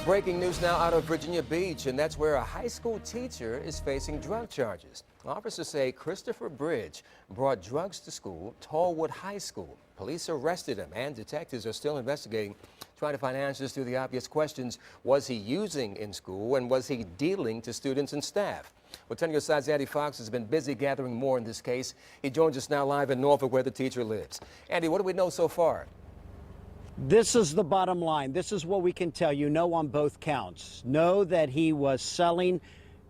breaking news now out of Virginia Beach, and that's where a high school teacher is facing drug charges. Officers say Christopher Bridge brought drugs to school, Tallwood High School. Police arrested him, and detectives are still investigating, trying to find answers to the obvious questions. Was he using in school, and was he dealing to students and staff? Well, 10 News' Andy Fox has been busy gathering more in this case. He joins us now live in Norfolk, where the teacher lives. Andy, what do we know so far? This is the bottom line. This is what we can tell you. No on both counts. Know that he was selling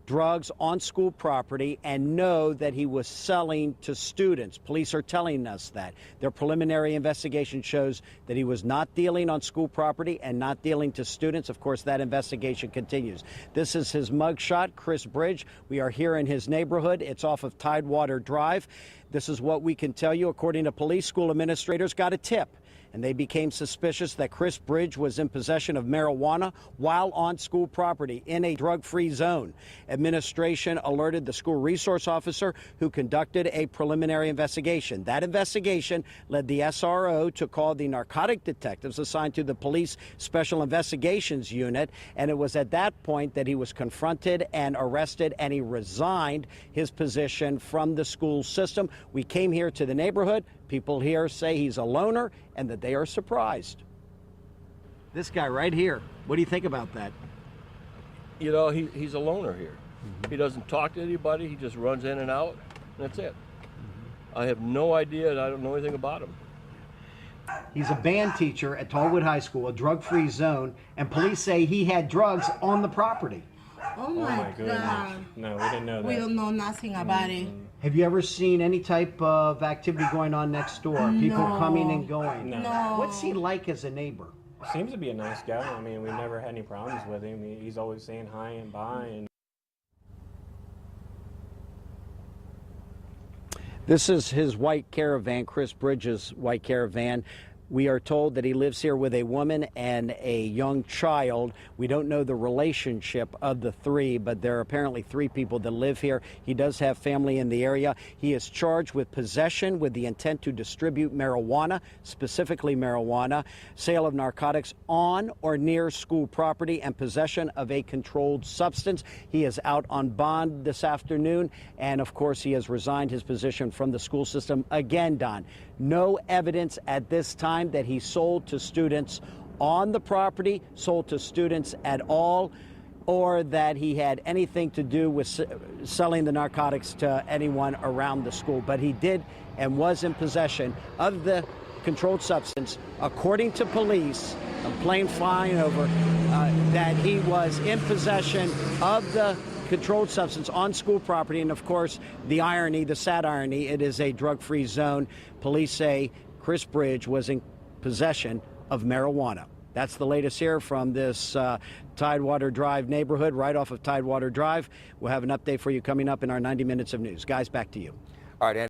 drugs on school property, and know that he was selling to students. Police are telling us that. Their preliminary investigation shows that he was not dealing on school property and not dealing to students. Of course, that investigation continues. This is his mugshot, Chris Bridge. We are here in his neighborhood. It's off of Tidewater Drive. This is what we can tell you. According to police, school administrators got a tip, and they became suspicious that Chris Bridge was in possession of marijuana while on school property in a drug-free zone. Administration alerted the school resource officer, who conducted a preliminary investigation. That investigation led the SRO to call the narcotic detectives assigned to the police special investigations unit, and it was at that point that he was confronted and arrested, and he resigned his position from the school system. We came here to the neighborhood. People here say he's a loner and that they are surprised. This guy right here, what do you think about that? You know, he's a loner here. He doesn't talk to anybody. He just runs in and out, and that's it. I have no idea, and I don't know anything about him. He's a band teacher at Tallwood High School, a drug-free zone, and police say he had drugs on the property. Oh my God. No, we didn't know that. We don't know nothing about it. Have you ever seen any type of activity going on next door? People coming and going? No. What's he like as a neighbor? Seems to be a nice guy. I mean, we never had any problems with him. He's always saying hi and bye. And this is his white Caravan, Chris Bridges' white Caravan. We are told that he lives here with a woman and a young child. We don't know the relationship of the three, but there are apparently three people that live here. He does have family in the area. He is charged with possession with the intent to distribute marijuana, specifically marijuana, sale of narcotics on or near school property, and possession of a controlled substance. He is out on bond this afternoon, and of course he has resigned his position from the school system. Again, Don, no evidence at this time that he sold to students on the property, sold to students at all, or that he had anything to do with selling the narcotics to anyone around the school. But he did and was in possession of the controlled substance, according to police, a plane flying over, that he was in possession of the controlled substance on school property. And of course, the irony, the sad irony, it is a drug-free zone. Police say Chris Bridge was in possession of marijuana. That's the latest here from this Tidewater Drive neighborhood, right off of Tidewater Drive. We'll have an update for you coming up in our 90 minutes of news. Guys, back to you. All right, Andy.